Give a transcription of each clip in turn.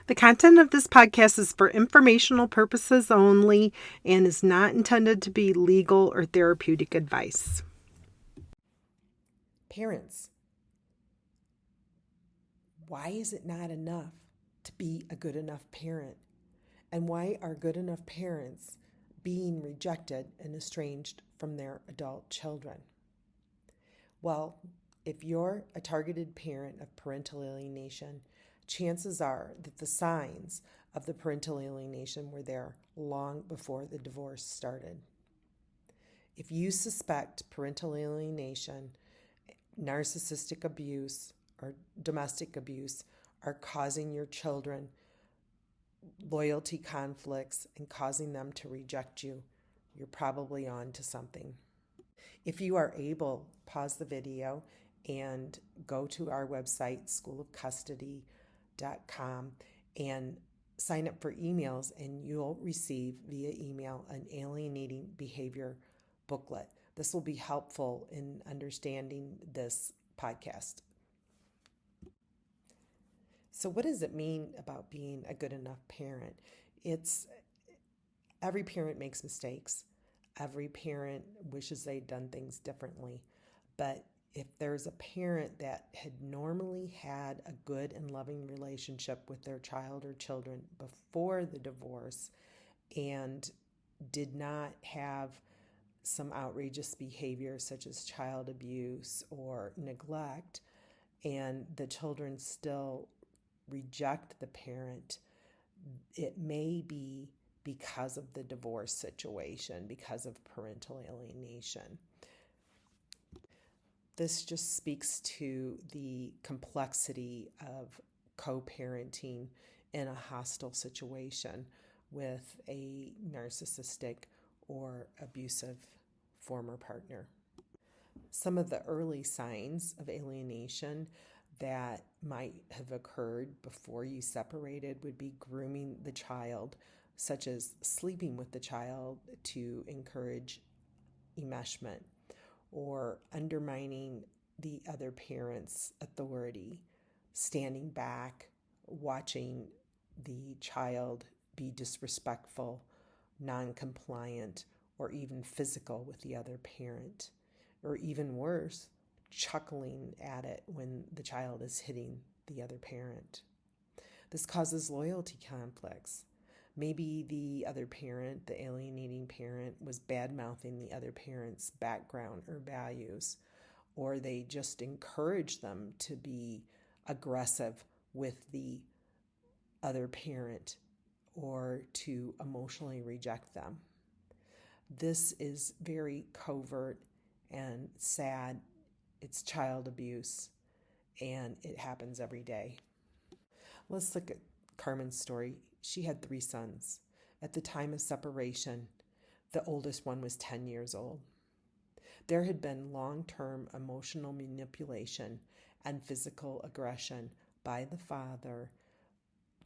The content of this podcast is for informational purposes only and is not intended to be legal or therapeutic advice. Parents, why is it not enough to be a good enough parent? And why are good enough parents being rejected and estranged from their adult children? Well, if you're a targeted parent of parental alienation, chances are that the signs of the parental alienation were there long before the divorce started. If you suspect parental alienation, narcissistic abuse, or domestic abuse are causing your children loyalty conflicts and causing them to reject you, you're probably on to something. If you are able, pause the video and go to our website, schoolofcustody.com, and sign up for emails, and you'll receive via email an alienating behavior booklet. This will be helpful in understanding this podcast. So what does it mean about being a good enough parent? Every parent makes mistakes. Every parent wishes they'd done things differently. But if there's a parent that had normally had a good and loving relationship with their child or children before the divorce and did not have some outrageous behavior such as child abuse or neglect, and the children still reject the parent, it may be because of the divorce situation, because of parental alienation. This just speaks to the complexity of co-parenting in a hostile situation with a narcissistic or abusive former partner. Some of the early signs of alienation that might have occurred before you separated would be grooming the child, such as sleeping with the child to encourage enmeshment, or undermining the other parent's authority, standing back, watching the child be disrespectful, non-compliant, or even physical with the other parent, or even worse, chuckling at it when the child is hitting the other parent. This causes loyalty conflicts. Maybe the other parent, the alienating parent, was bad-mouthing the other parent's background or values, or they just encourage them to be aggressive with the other parent or to emotionally reject them. This is very covert and sad. It's child abuse, and it happens every day. Let's look at Carmen's story. She had 3 sons. At the time of separation, the oldest one was 10 years old. There had been long-term emotional manipulation and physical aggression by the father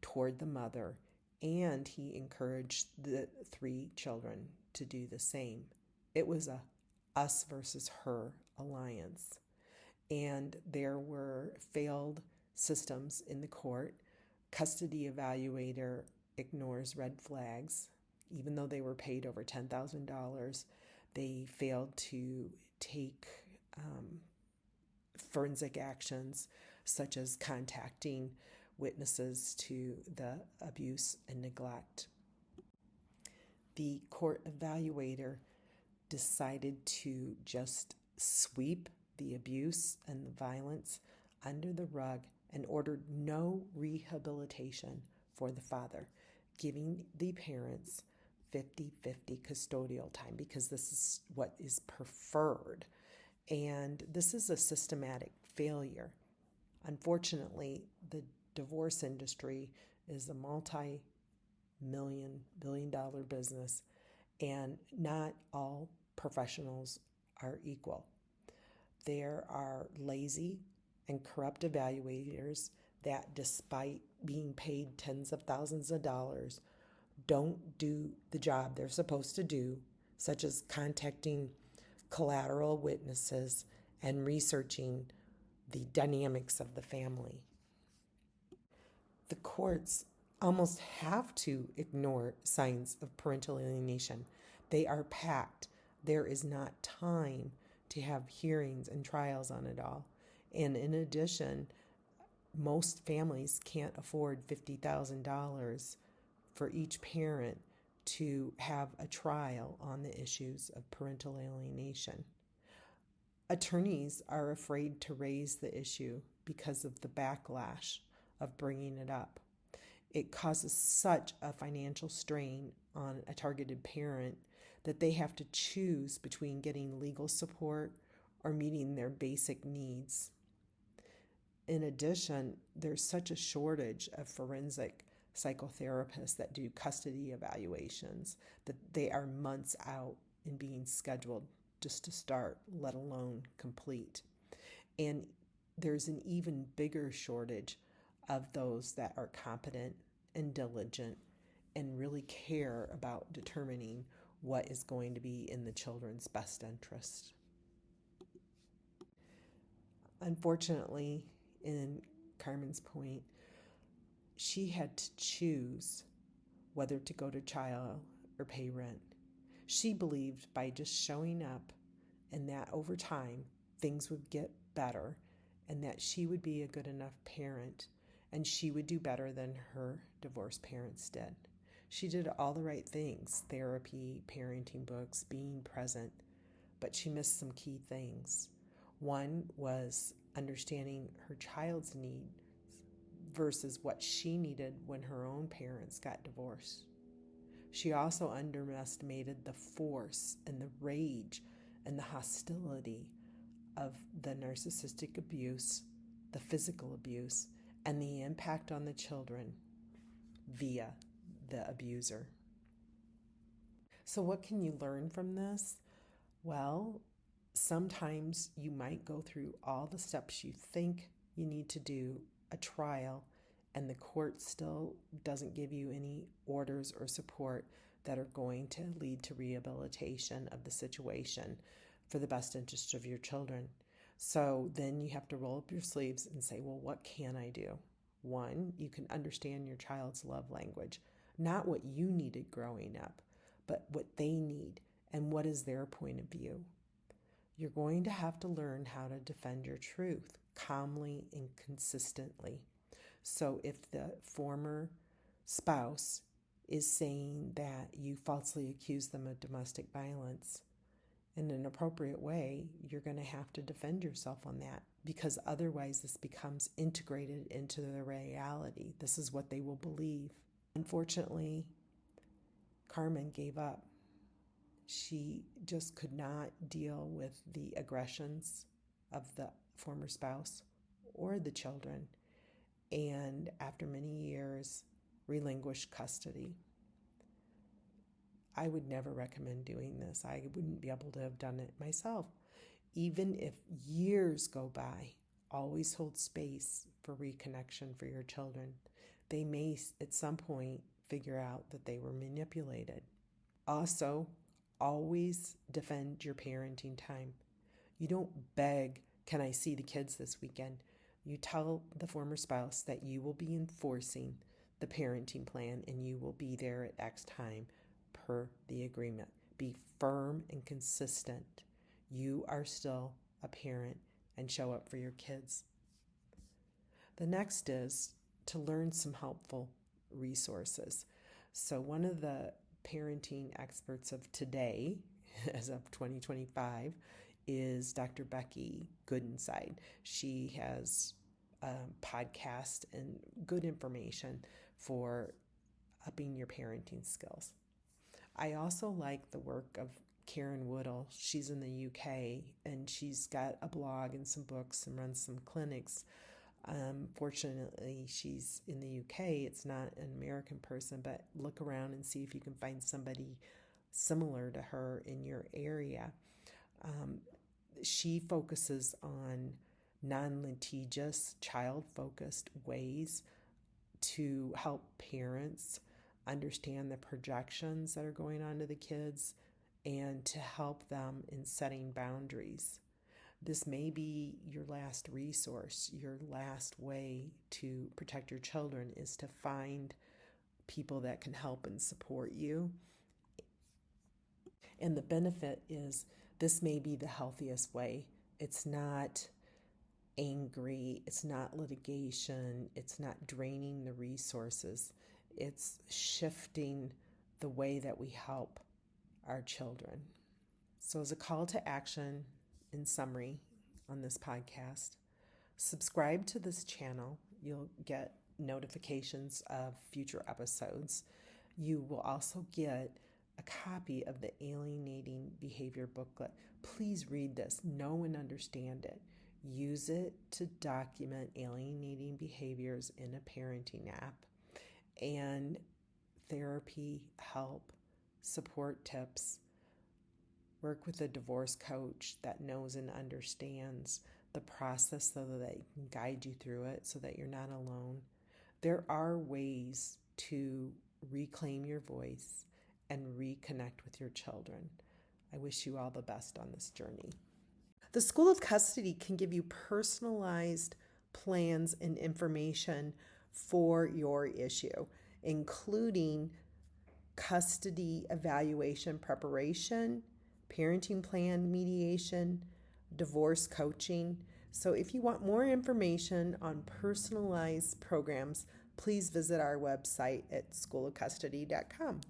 toward the mother, and he encouraged the 3 children to do the same. It was a us versus her alliance. And there were failed systems in the court. Custody evaluator ignores red flags. Even though they were paid over $10,000, they failed to take forensic actions such as contacting witnesses to the abuse and neglect. The court evaluator decided to just sweep the abuse and the violence under the rug and ordered no rehabilitation for the father, giving the parents 50-50 custodial time because this is what is preferred. And this is a systematic failure. Unfortunately, the divorce industry is a multi-billion-dollar business, and not all professionals are equal. There are lazy and corrupt evaluators that, despite being paid tens of thousands of dollars, don't do the job they're supposed to do, such as contacting collateral witnesses and researching the dynamics of the family. The courts almost have to ignore signs of parental alienation. They are packed. There is not time to have hearings and trials on it all. And in addition, most families can't afford $50,000 for each parent to have a trial on the issues of parental alienation. Attorneys are afraid to raise the issue because of the backlash of bringing it up. It causes such a financial strain on a targeted parent that they have to choose between getting legal support or meeting their basic needs. In addition, there's such a shortage of forensic psychotherapists that do custody evaluations that they are months out in being scheduled just to start, let alone complete. And there's an even bigger shortage of those that are competent and diligent and really care about determining what is going to be in the children's best interest. Unfortunately, in Carmen's point, she had to choose whether to go to trial or pay rent. She believed by just showing up and that over time things would get better and that she would be a good enough parent and she would do better than her divorced parents did. She did all the right things, therapy, parenting books, being present, but she missed some key things. One was understanding her child's need versus what she needed when her own parents got divorced. She also underestimated the force and the rage and the hostility of the narcissistic abuse, the physical abuse, and the impact on the children via the abuser. So, what can you learn from this? Well, sometimes you might go through all the steps you think you need to do a trial, and the court still doesn't give you any orders or support that are going to lead to rehabilitation of the situation for the best interest of your children. So then you have to roll up your sleeves and say, well, what can I do? One, you can understand your child's love language, not what you needed growing up, but what they need and what is their point of view. You're going to have to learn how to defend your truth calmly and consistently. So if the former spouse is saying that you falsely accuse them of domestic violence, in an appropriate way, you're going to have to defend yourself on that because otherwise this becomes integrated into their reality. This is what they will believe. Unfortunately, Carmen gave up. She just could not deal with the aggressions of the former spouse or the children, and after many years, relinquished custody. I would never recommend doing this. I wouldn't be able to have done it myself. Even if years go by, always hold space for reconnection for your children. They may at some point figure out that they were manipulated. Also, always defend your parenting time. You don't beg, can I see the kids this weekend? You tell the former spouse that you will be enforcing the parenting plan and you will be there at X time per the agreement. Be firm and consistent. You are still a parent and show up for your kids. The next is to learn some helpful resources. So one of the parenting experts of today, as of 2025, is Dr. Becky Goodenside. She has a podcast and good information for upping your parenting skills. I also like the work of Karen Woodall. She's in the UK and she's got a blog and some books and runs some clinics. Fortunately, she's in the UK. It's not an American person, but look around and see if you can find somebody similar to her in your area. She focuses on non-litigious, child-focused ways to help parents understand the projections that are going on to the kids and to help them in setting boundaries. This may be your last resource. Your last way to protect your children is to find people that can help and support you. And the benefit is this may be the healthiest way. It's not angry, it's not litigation, it's not draining the resources. It's shifting the way that we help our children. So, as a call to action, in summary, on this podcast, subscribe to this channel. You'll get notifications of future episodes. You will also get a copy of the Alienating Behavior booklet. Please read this, know and understand it. Use it to document alienating behaviors in a parenting app, and therapy, help, support tips. Work with a divorce coach that knows and understands the process so that it can guide you through it so that you're not alone. There are ways to reclaim your voice and reconnect with your children. I wish you all the best on this journey. The School of Custody can give you personalized plans and information for your issue, including custody evaluation preparation, parenting plan mediation, divorce coaching. So if you want more information on personalized programs, please visit our website at schoolofcustody.com.